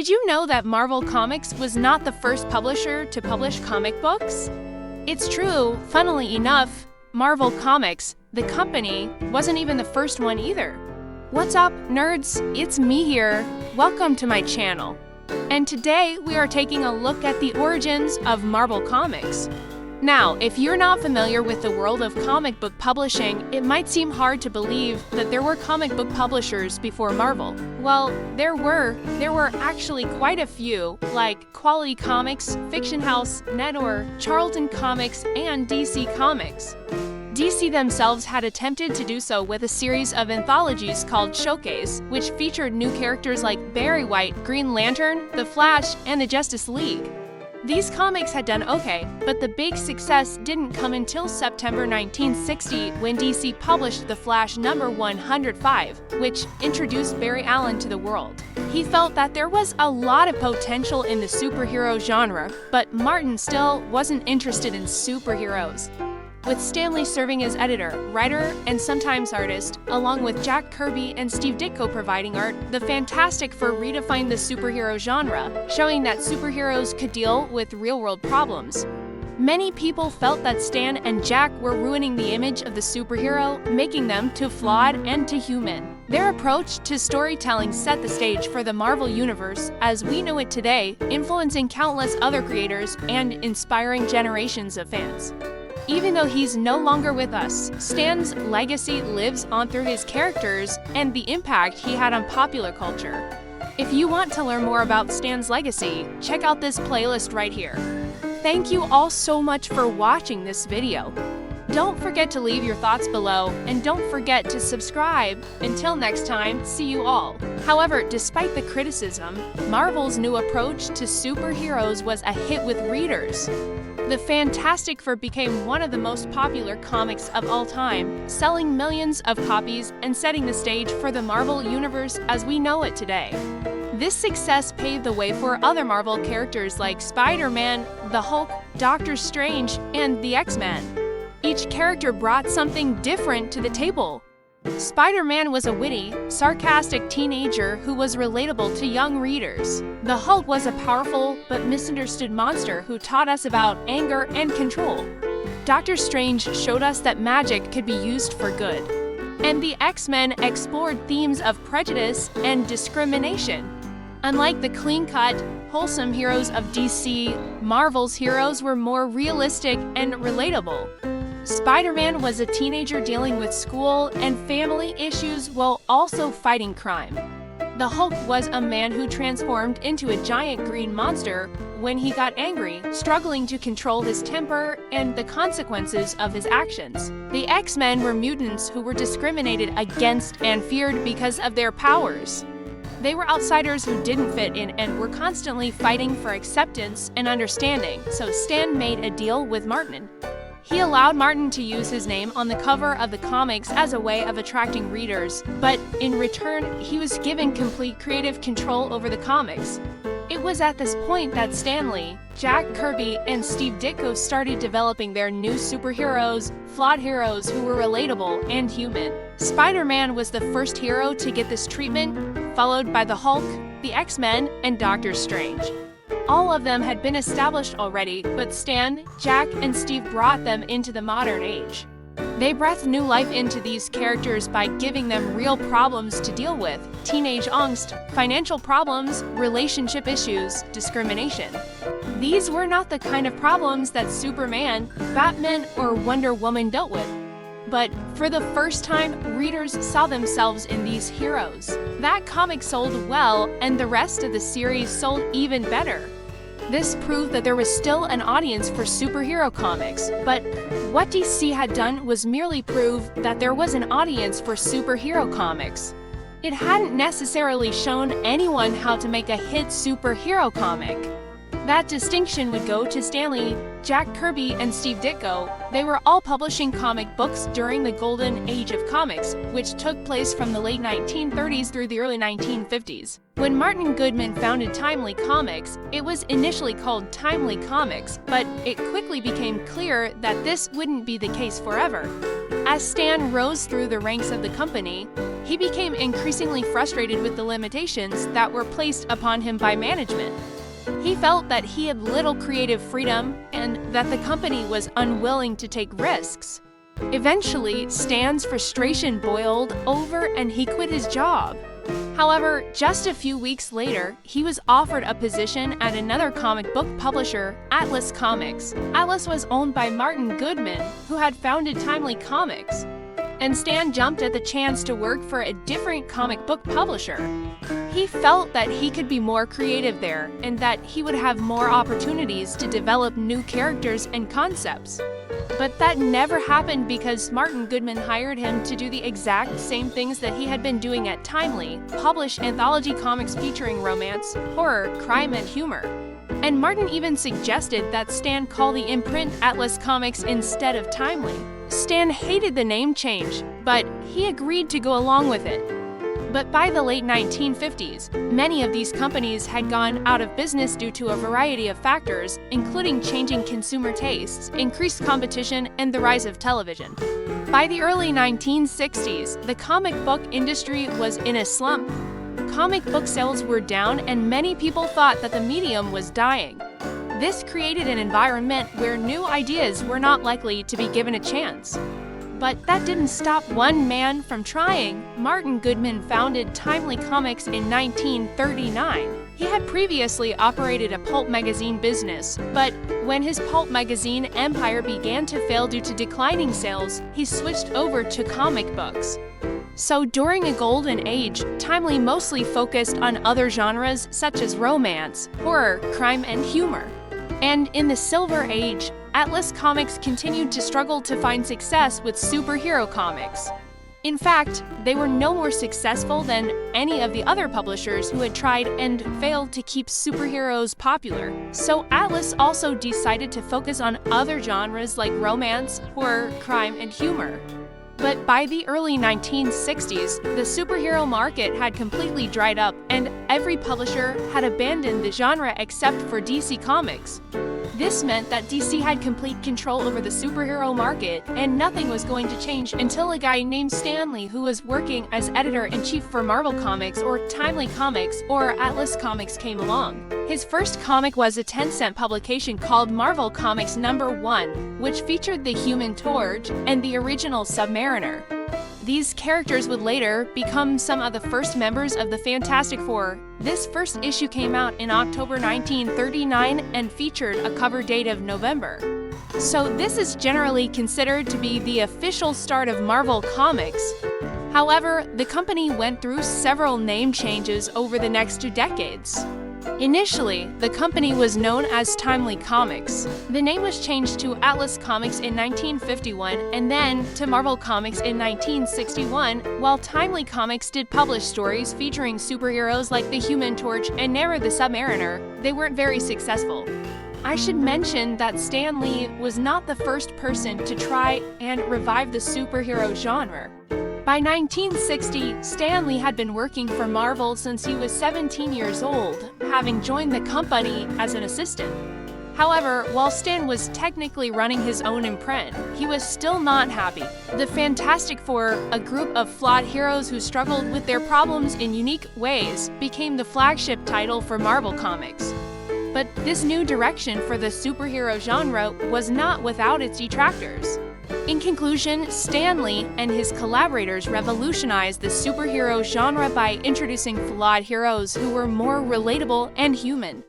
Did you know that Marvel Comics was not the first publisher to publish comic books? It's true, funnily enough, Marvel Comics, the company, wasn't even the first one either. What's up, nerds? It's me here. Welcome to my channel. And today we are taking a look at the origins of Marvel Comics. Now, if you're not familiar with the world of comic book publishing, it might seem hard to believe that there were comic book publishers before Marvel. Well, there were actually quite a few, like Quality Comics, Fiction House, Netor, Charlton Comics, and DC Comics. DC themselves had attempted to do so with a series of anthologies called Showcase, which featured new characters like Barry White, Green Lantern, The Flash, and the Justice League. These comics had done okay, but the big success didn't come until September 1960 when DC published The Flash number 105, which introduced Barry Allen to the world. He felt that there was a lot of potential in the superhero genre, but Martin still wasn't interested in superheroes. With Stan Lee serving as editor, writer, and sometimes artist, along with Jack Kirby and Steve Ditko providing art, the Fantastic Four redefined the superhero genre, showing that superheroes could deal with real-world problems. Many people felt that Stan and Jack were ruining the image of the superhero, making them too flawed and too human. Their approach to storytelling set the stage for the Marvel Universe as we know it today, influencing countless other creators and inspiring generations of fans. Even though he's no longer with us, Stan's legacy lives on through his characters and the impact he had on popular culture. If you want to learn more about Stan's legacy, check out this playlist right here. Thank you all so much for watching this video. Don't forget to leave your thoughts below, and don't forget to subscribe. Until next time, see you all. However, despite the criticism, Marvel's new approach to superheroes was a hit with readers. The Fantastic Four became one of the most popular comics of all time, selling millions of copies and setting the stage for the Marvel Universe as we know it today. This success paved the way for other Marvel characters like Spider-Man, the Hulk, Doctor Strange, and the X-Men. Each character brought something different to the table. Spider-Man was a witty, sarcastic teenager who was relatable to young readers. The Hulk was a powerful but misunderstood monster who taught us about anger and control. Doctor Strange showed us that magic could be used for good. And the X-Men explored themes of prejudice and discrimination. Unlike the clean-cut, wholesome heroes of DC, Marvel's heroes were more realistic and relatable. Spider-Man was a teenager dealing with school and family issues while also fighting crime. The Hulk was a man who transformed into a giant green monster when he got angry, struggling to control his temper and the consequences of his actions. The X-Men were mutants who were discriminated against and feared because of their powers. They were outsiders who didn't fit in and were constantly fighting for acceptance and understanding, so Stan made a deal with Martin. He allowed Martin to use his name on the cover of the comics as a way of attracting readers, but in return, he was given complete creative control over the comics. It was at this point that Stan Lee, Jack Kirby, and Steve Ditko started developing their new superheroes, flawed heroes who were relatable and human. Spider-Man was the first hero to get this treatment, followed by the Hulk, the X-Men, and Doctor Strange. All of them had been established already, but Stan, Jack, and Steve brought them into the modern age. They breathed new life into these characters by giving them real problems to deal with: teenage angst, financial problems, relationship issues, discrimination. These were not the kind of problems that Superman, Batman, or Wonder Woman dealt with. But for the first time, readers saw themselves in these heroes. That comic sold well, and the rest of the series sold even better. This proved that there was still an audience for superhero comics, but what DC had done was merely prove that there was an audience for superhero comics. It hadn't necessarily shown anyone how to make a hit superhero comic. That distinction would go to Stan Lee, Jack Kirby, and Steve Ditko. They were all publishing comic books during the golden age of comics, which took place from the late 1930s through the early 1950s. When Martin Goodman founded Timely Comics, it was initially called Timely Comics, but it quickly became clear that this wouldn't be the case forever. As Stan rose through the ranks of the company, he became increasingly frustrated with the limitations that were placed upon him by management. He felt that he had little creative freedom and that the company was unwilling to take risks. Eventually, Stan's frustration boiled over and he quit his job. However, just a few weeks later, he was offered a position at another comic book publisher, Atlas Comics. Atlas was owned by Martin Goodman, who had founded Timely Comics. And Stan jumped at the chance to work for a different comic book publisher. He felt that he could be more creative there and that he would have more opportunities to develop new characters and concepts. But that never happened because Martin Goodman hired him to do the exact same things that he had been doing at Timely, publish anthology comics featuring romance, horror, crime, and humor. And Martin even suggested that Stan call the imprint Atlas Comics instead of Timely. Stan hated the name change, but he agreed to go along with it. But by the late 1950s, many of these companies had gone out of business due to a variety of factors, including changing consumer tastes, increased competition, and the rise of television. By the early 1960s, the comic book industry was in a slump. Comic book sales were down, and many people thought that the medium was dying. This created an environment where new ideas were not likely to be given a chance. But that didn't stop one man from trying. Martin Goodman founded Timely Comics in 1939. He had previously operated a pulp magazine business, but when his pulp magazine empire began to fail due to declining sales, he switched over to comic books. So during a golden age, Timely mostly focused on other genres such as romance, horror, crime, and humor. And in the Silver Age, Atlas Comics continued to struggle to find success with superhero comics. In fact, they were no more successful than any of the other publishers who had tried and failed to keep superheroes popular. So Atlas also decided to focus on other genres like romance, horror, crime, and humor. But by the early 1960s, the superhero market had completely dried up and every publisher had abandoned the genre except for DC Comics. This meant that DC had complete control over the superhero market, and nothing was going to change until a guy named Stan Lee, who was working as editor-in-chief for Marvel Comics or Timely Comics or Atlas Comics, came along. His first comic was a 10-cent publication called Marvel Comics #1, which featured the Human Torch and the original Submariner. These characters would later become some of the first members of the Fantastic Four. This first issue came out in October 1939 and featured a cover date of November. So this is generally considered to be the official start of Marvel Comics. However, the company went through several name changes over the next 2 decades. Initially, the company was known as Timely Comics. The name was changed to Atlas Comics in 1951 and then to Marvel Comics in 1961, while Timely Comics did publish stories featuring superheroes like the Human Torch and Never the Submariner. They weren't very successful. I should mention that Stan Lee was not the first person to try and revive the superhero genre. By 1960, Stan Lee had been working for Marvel since he was 17 years old, having joined the company as an assistant. However, while Stan was technically running his own imprint, he was still not happy. The Fantastic Four, a group of flawed heroes who struggled with their problems in unique ways, became the flagship title for Marvel Comics. But this new direction for the superhero genre was not without its detractors. In conclusion, Stan Lee and his collaborators revolutionized the superhero genre by introducing flawed heroes who were more relatable and human.